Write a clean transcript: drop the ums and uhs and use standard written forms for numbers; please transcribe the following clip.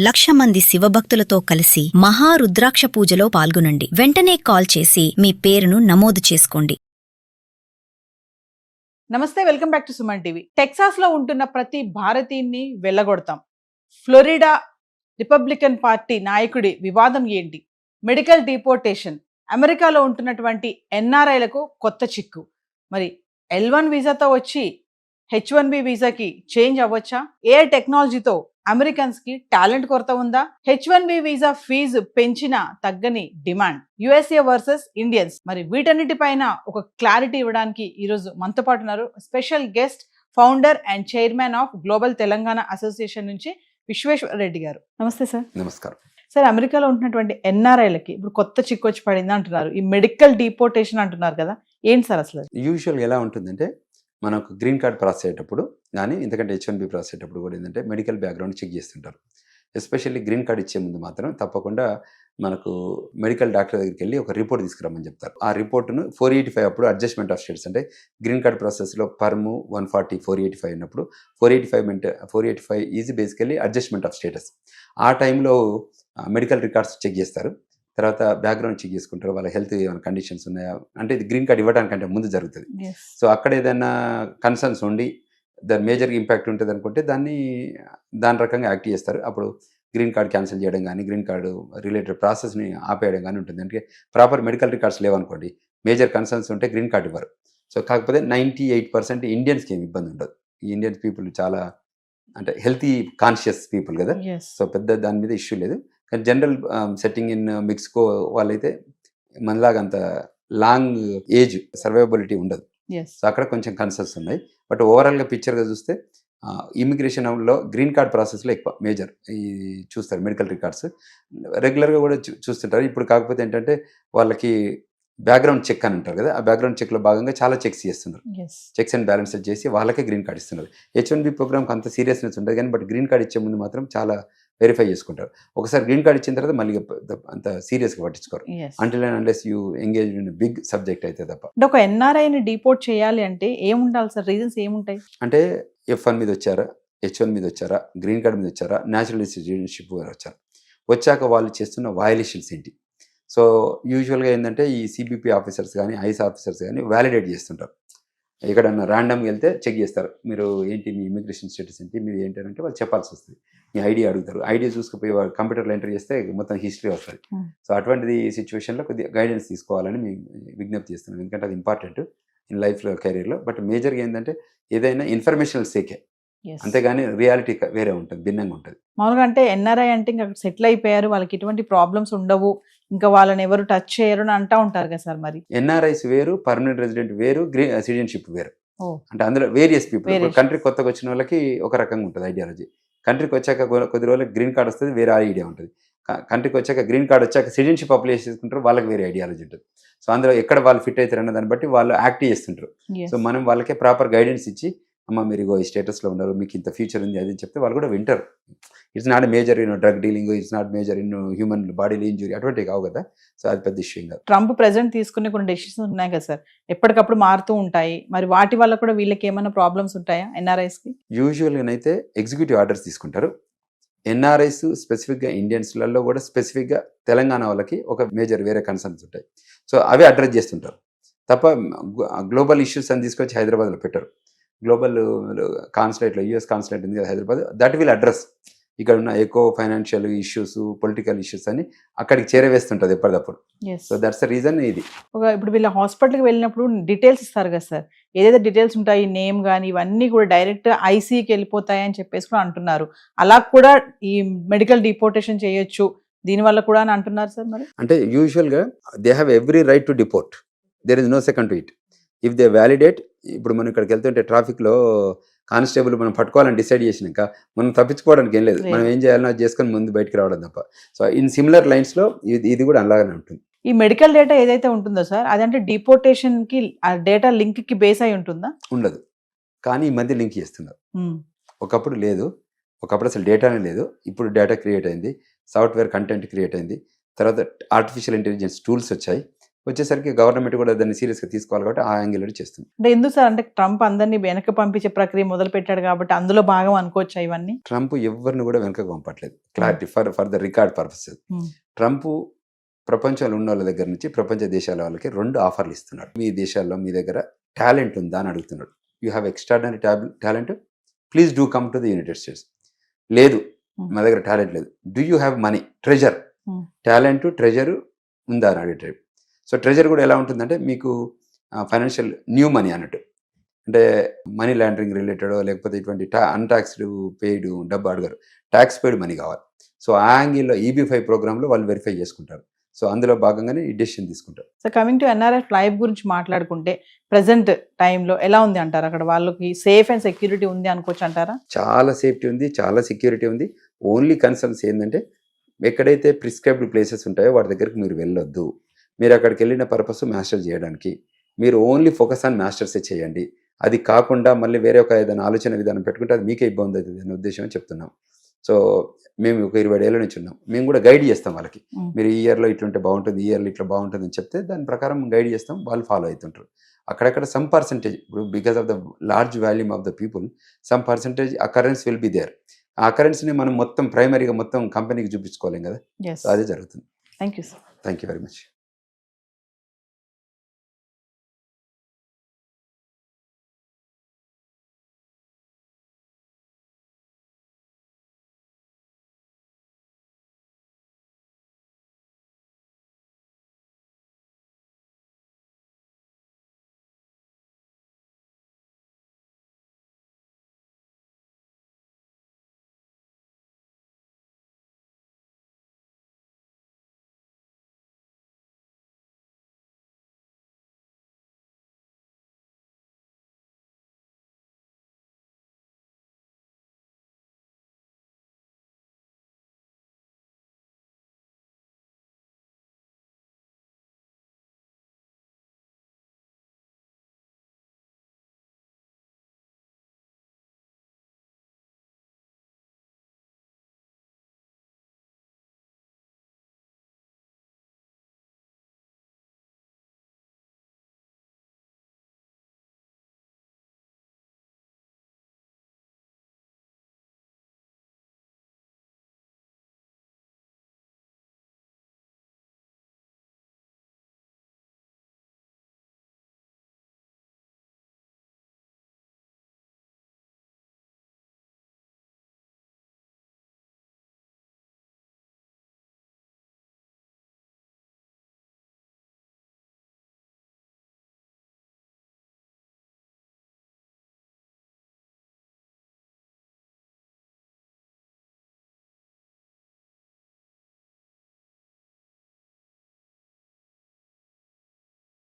1,00,000 మంది శివభక్తులతో కలిసి మహారుద్రాక్ష పూజలో పాల్గొనండి. వెంటనే కాల్ చేసి మీ పేరును నమోదు చేసుకోండి. నమస్తే, welcome back to Suman TV. Texas లో ఉంటున్న ప్రతి భారతీయుని వెళ్ళగొడతాం. ఫ్లోరిడా రిపబ్లికన్ పార్టీ నాయకుడి వివాదం ఏంటి? మెడికల్ డిపోర్టేషన్, అమెరికాలో ఉంటున్నటువంటి ఎన్ఆర్ఐలకు కొత్త చిక్కు. మరి L1 వీసాతో వచ్చి H1B వీసాకి చేంజ్ అవ్వచ్చా? ఏ టెక్నాలజీతో అమెరికన్స్ కి టాలెంట్ కొరత ఉందా? H1B వీసా ఫీజు పెంచిన తగ్గని డిమాండ్, USA వర్సెస్ ఇండియన్స్. మరి వీటన్నిటిపైన ఒక క్లారిటీ ఇవ్వడానికి ఈరోజు మనతో పాటు ఉన్నారు special guest, founder and chairman of global Telangana association నుంచి విశ్వేశ్వర రెడ్డి గారు. నమస్తే సార్. నమస్కారం సార్, అమెరికాలో ఉంటున్నటువంటి ఎన్ఆర్ఐలకి ఇప్పుడు కొత్త చిక్కు వచ్చి పడింది అంటున్నారు. ఈ మెడికల్ డిపోర్టేషన్ అంటున్నారు కదా, ఏంటి సార్ అసలు? యూజువల్గా ఎలా ఉంటుందంటే, మనకు గ్రీన్ కార్డ్ ప్రాసెస్ అయ్యేటప్పుడు కానీ ఇంతకంటే H1B ప్రాసెస్ అయ్యేటప్పుడు కూడా ఏంటంటే మెడికల్ బ్యాక్గ్రౌండ్ చెక్ చేస్తుంటారు. ఎస్పెషల్లీ గ్రీన్ కార్డ్ ఇచ్చే ముందు మాత్రం తప్పకుండా మనకు మెడికల్ డాక్టర్ దగ్గరికి వెళ్ళి ఒక రిపోర్ట్ తీసుకురమ్మని చెప్తారు. ఆ రిపోర్ట్ను 485 అప్పుడు అడ్జస్ట్మెంట్ ఆఫ్ స్టేటస్, అంటే గ్రీన్ కార్డ్ ప్రాసెస్లో పర్ము 140 485 ఉన్నప్పుడు 485 easy basically adjustment of status. ఆ టైంలో మెడికల్ రికార్డ్స్ చెక్ చేస్తారు. తర్వాత బ్యాక్గ్రౌండ్ చెక్ చేసుకుంటారు, వాళ్ళ హెల్త్ ఏమైనా కండిషన్స్ ఉన్నాయా, అంటే ఇది గ్రీన్ కార్డ్ ఇవ్వడానికంటే ముందు జరుగుతుంది. సో అక్కడ ఏదైనా కన్సర్న్స్ ఉండి దాని మేజర్గా ఇంపాక్ట్ ఉంటుంది అనుకుంటే దాని రకంగా యాక్ట్ చేస్తారు. అప్పుడు గ్రీన్ కార్డ్ క్యాన్సిల్ చేయడం కానీ, గ్రీన్ కార్డు రిలేటెడ్ ప్రాసెస్ని ఆపేయడం కానీ ఉంటుంది. అంటే ప్రాపర్ మెడికల్ రికార్డ్స్ లేవనుకోండి, మేజర్ కన్సర్న్స్ ఉంటే గ్రీన్ కార్డ్ ఇవ్వరు. సో కాకపోతే 98% ఇండియన్స్కి ఏమి ఇబ్బంది ఉండదు. ఈ ఇండియన్స్ పీపుల్ చాలా అంటే హెల్తీ కాన్షియస్ పీపుల్ కదా, సో పెద్ద దాని మీద ఇష్యూ లేదు. కానీ జనరల్ సెట్టింగ్ ఇన్ మెక్సికో వాళ్ళైతే మనలాగా అంత లాంగ్ ఏజ్ సర్వైవబిలిటీ ఉండదు. సో అక్కడ కొంచెం కన్సర్న్స్ ఉన్నాయి. బట్ ఓవరాల్గా పిక్చర్గా చూస్తే ఇమిగ్రేషన్లో గ్రీన్ కార్డ్ ప్రాసెస్లో ఎక్కువ మేజర్ ఈ చూస్తారు మెడికల్ రికార్డ్స్ రెగ్యులర్గా కూడా చూస్తుంటారు. ఇప్పుడు కాకపోతే ఏంటంటే వాళ్ళకి బ్యాక్గ్రౌండ్ చెక్ అని అంటారు కదా, ఆ బ్యాక్గ్రౌండ్ చెక్లో భాగంగా చాలా చెక్స్ చేస్తున్నారు. చెక్స్ అండ్ బ్యాలెన్సెస్ చేసి వాళ్ళకే గ్రీన్ కార్డ్ ఇస్తున్నారు. H1B ప్రోగ్రామ్కి అంత సీరియస్నెస్ ఉంటుంది కానీ, బట్ గ్రీన్ కార్డ్ ఇచ్చే ముందు మాత్రం చాలా వెరిఫై చేసుకుంటారు. ఒకసారి గ్రీన్ కార్డ్ ఇచ్చిన తర్వాత మళ్ళీ అంత సీరియస్గా పట్టించుకోరు until and unless you engage in big subject అయితే తప్ప. అంటే ఒక ఎన్ఆర్ఐని డిపోర్ట్ చేయాలి అంటే ఏముండాలి సార్? రీజన్స్ ఏముంటాయి? అంటే F1 మీద వచ్చారా, H1 మీద వచ్చారా, గ్రీన్ కార్డ్ మీద వచ్చారా, న్యాచురల్ సిటిజన్షిప్ వచ్చాక వాళ్ళు చేస్తున్న వయలేషన్స్ ఏంటి. సో యూజువల్గా ఏంటంటే ఈ CBP ఆఫీసర్స్ కానీ, ఐస్ ఆఫీసర్స్ కానీ వ్యాలిడేట్ చేస్తుంటారు. ఎక్కడన్నా ర్యాండమ్గా వెళ్తే చెక్ చేస్తారు, మీరు ఏంటి, మీ ఇమిగ్రేషన్ స్టేటస్ ఏంటి, మీరు ఏంటి అంటే వాళ్ళు చెప్పాల్సి వస్తుంది. మీ ఐడి అడుగుతారు, ఐడి చూసుకుపోయి వాళ్ళు కంప్యూటర్లో ఎంటర్ చేస్తే మొత్తం హిస్టరీ వస్తుంది. సో అటువంటిది సిచ్యువేషన్లో కొద్దిగా గైడెన్స్ తీసుకోవాలని మేము విజ్ఞప్తి చేస్తున్నాం, ఎందుకంటే అది ఇంపార్టెంట్ ఇన్ లైఫ్లో, కెరీర్లో. బట్ మేజర్గా ఏంటంటే ఏదైనా ఇన్ఫర్మేషనల్ సేకే, అంతేగాని రియాలిటీ వేరే ఉంటుంది, భిన్నంగా ఉంటుంది. మామూలుగా అంటే ఎన్ఆర్ఐ అంటే ఇంకా సెటిల్ అయిపోయారు, వాళ్ళకి ఎటువంటి ప్రాబ్లమ్స్ ఉండవు, ఇంకా వాళ్ళని ఎవరు టచ్ చేయరు అని అంటా ఉంటారు కదా సార్. మరి ఎన్ఆర్ఐస్ వేరు, పర్మనెంట్ రెసిడెంట్ వేరు, సిటిజన్షిప్ వేరు. అంటే అందులో వేరియస్ పీపుల్. కంట్రీ కొత్తగా వచ్చిన వాళ్ళకి ఒక రకంగా ఉంటుంది ఐడియాలజీ, కంట్రీకి వచ్చాక కొద్ది రోజులకి గ్రీన్ కార్డ్ వస్తుంది, వేరే ఐడియా ఉంటుంది. కంట్రీకి వచ్చాక గ్రీన్ కార్డ్ వచ్చాక సిటిజన్షిప్ అప్లై చేసుకుంటారు, వాళ్ళకి వేరే ఐడియాలజీ ఉంటుంది. సో అందులో ఎక్కడ వాళ్ళు ఫిట్ అవుతారు అన్న దాన్ని బట్టి వాళ్ళు యాక్ట్ చేస్తుంటారు. సో మనం వాళ్ళకే ప్రాపర్ గైడెన్స్ ఇచ్చి, అమ్మ మీరు ఈ స్టేటస్లో ఉన్నారు, మీకు ఇంత ఫ్యూచర్ ఉంది అది చెప్తే వాళ్ళు కూడా వింటారు. It's not major in drug dealing, it's not major in human బాడీలో ఇంజురీ, అటువంటివి కావు కదా. సో అది పెద్ద ఇష్యూ కాదు. ట్రంప్ ప్రెజెంట్ తీసుకునే కొన్ని డెసిషన్స్ ఉన్నాయి కదా సార్, ఎప్పటికప్పుడు మారుతూ ఉంటాయి. మరి వాటి వల్ల కూడా వీళ్ళకి ఏమైనా ప్రాబ్లమ్స్ ఉంటాయా ఎన్ఆర్ఐస్కి? యూజువల్గానైతే ఎగ్జిక్యూటివ్ ఆర్డర్స్ తీసుకుంటారు. ఎన్ఆర్ఐస్ స్పెసిఫిక్గా ఇండియన్స్లలో కూడా స్పెసిఫిక్గా తెలంగాణ వాళ్ళకి ఒక మేజర్ వేరే కన్సర్న్స్ ఉంటాయి. సో అవి అడ్రస్ చేస్తుంటారు తప్ప గ్లోబల్ ఇష్యూస్ అని తీసుకొచ్చి హైదరాబాద్లో పెట్టరు. గ్లోబల్ కాన్సులేట్లో, US కాన్సులేట్ ఉంది కదా హైదరాబాద్, దట్ విల్ అడ్రస్ ఇక్కడ ఉన్న eco financial issues, political issues అని అక్కడికి చేరవేస్తుంటుంది ఎప్పటికప్పుడు. So that's the reason. ఇది ఇప్పుడు వీళ్ళ హాస్పిటల్కి వెళ్ళినప్పుడు డీటెయిల్స్ ఇస్తారు కదా సార్, ఏదైతే డీటెయిల్స్ ఉంటాయి, నేమ్ కానీ ఇవన్నీ కూడా డైరెక్ట్ ఐసీకి వెళ్ళిపోతాయి అని చెప్పేసి కూడా అంటున్నారు. అలా కూడా ఈ మెడికల్ డిపోర్టేషన్ చేయొచ్చు దీనివల్ల కూడా అని అంటున్నారు సార్. మరి అంటే యూజువల్గా they have every right to deport, there is no second to it if they validate. ఇప్పుడు మనం ఇక్కడికి వెళ్తుంటే ట్రాఫిక్లో కానిస్టేబుల్ మనం పట్టుకోవాలని డిసైడ్ చేసినాక మనం తప్పించుకోవడానికి ఏం లేదు, మనం ఏం చేయాలన్నా చేసుకొని ముందు బయటకు రావడం తప్ప. సో ఇన్ సిమిలర్ లైన్స్లో ఇది కూడా అలాగనే ఉంటుంది. ఈ మెడికల్ డేటా ఏదైతే ఉంటుందో సార్, అదంటే డిపోర్టేషన్కి ఆ డేటా లింక్కి బేస్ అయి ఉంటుందా? ఉండదు, కానీ ఈ మధ్య లింక్ చేస్తున్నారు. ఒకప్పుడు లేదు, ఒకప్పుడు అసలు డేటానే లేదు. ఇప్పుడు డేటా క్రియేట్ అయింది, సాఫ్ట్వేర్ కంటెంట్ క్రియేట్ అయింది, తర్వాత ఆర్టిఫిషియల్ ఇంటెలిజెన్స్ టూల్స్ వచ్చాయి. వచ్చేసరికి గవర్నమెంట్ కూడా దాన్ని సీరియస్గా తీసుకోవాలి కాబట్టి ఆ యాంగిల్ చేస్తుంది. అంటే ఎందుకు సార్, అంటే ట్రంప్ అందరినీ వెనక్కి పంపించే ప్రక్రియ మొదలు పెట్టాడు కాబట్టి అందులో భాగం అనుకోవచ్చా ఇవన్నీ? ట్రంప్ ఎవరిని కూడా వెనకకు పంపట్లేదు. Clarity for the record purposes. Trump ప్రపంచంలో ఉన్న వాళ్ళ దగ్గర నుంచి ప్రపంచ దేశాల వాళ్ళకి 2 ఆఫర్లు ఇస్తున్నాడు. మీ దేశాల్లో మీ దగ్గర టాలెంట్ ఉందా అని అడుగుతున్నాడు. You have extraordinary talent, please do come to the United states. లేదు, మా దగ్గర టాలెంట్ లేదు. Do you have money, treasure, talent treasure ఉందా అని అడిగే. సో ట్రెజర్ కూడా ఎలా ఉంటుందంటే మీకు ఫైనాన్షియల్ న్యూ మనీ అన్నట్టు, అంటే మనీ లాండరింగ్ రిలేటెడ్ లేకపోతే ఇటువంటి అన్టాక్స్డ్ పెయిడ్ డబ్బు అడగరు, ట్యాక్స్ పెయిడ్ మనీ కావాలి. సో ఆ యాంగిల్లో EB-5 ప్రోగ్రాంలో వాళ్ళు వెరిఫై చేసుకుంటారు. సో అందులో భాగంగానే ఈ డెసిషన్ తీసుకుంటారు. So coming to NRF life గురించి మాట్లాడుకుంటే ప్రెసెంట్ టైంలో ఎలా ఉంది అంటారు? అక్కడ వాళ్ళకి సేఫ్ అండ్ సెక్యూరిటీ ఉంది అనుకోవచ్చు అంటారా? చాలా సేఫ్టీ ఉంది, చాలా సెక్యూరిటీ ఉంది. ఓన్లీ కన్సర్న్స్ ఏంటంటే ఎక్కడైతే ప్రిస్క్రైబ్డ్ ప్లేసెస్ ఉంటాయో వాటి దగ్గరికి మీరు వెళ్ళొద్దు. మీరు అక్కడికి వెళ్ళిన పర్పస్ మాస్టర్ చేయడానికి, మీరు ఓన్లీ ఫోకస్ ఆన్ మాస్టర్సే చేయండి. అది కాకుండా మళ్ళీ వేరే ఒక ఏదైనా ఆలోచన విధానం పెట్టుకుంటే అది మీకే ఇబ్బంది అవుతుంది అనే ఉద్దేశం అని చెప్తున్నాం. సో మేము ఒక 20 ఏళ్ళ నుంచి ఉన్నాం. మేము కూడా గైడ్ చేస్తాం వాళ్ళకి. మీరు ఈ ఇయర్లో ఇట్లుంటే బాగుంటుంది, ఈ ఇయర్లో ఇట్లా బాగుంటుంది అని చెప్తే దాని ప్రకారం గైడ్ చేస్తాం, వాళ్ళు ఫాలో అవుతుంటారు. అక్కడక్కడ సమ్ పర్సంటేజ్, ఇప్పుడు because of the large volume of the people some percentage occurrence will be there. ఆ అకరెన్స్ని మనం మొత్తం ప్రైమరీగా మొత్తం కంపెనీకి చూపించుకోలేం కదా, Yes. అదే జరుగుతుంది. Thank you sir. Thank you very much.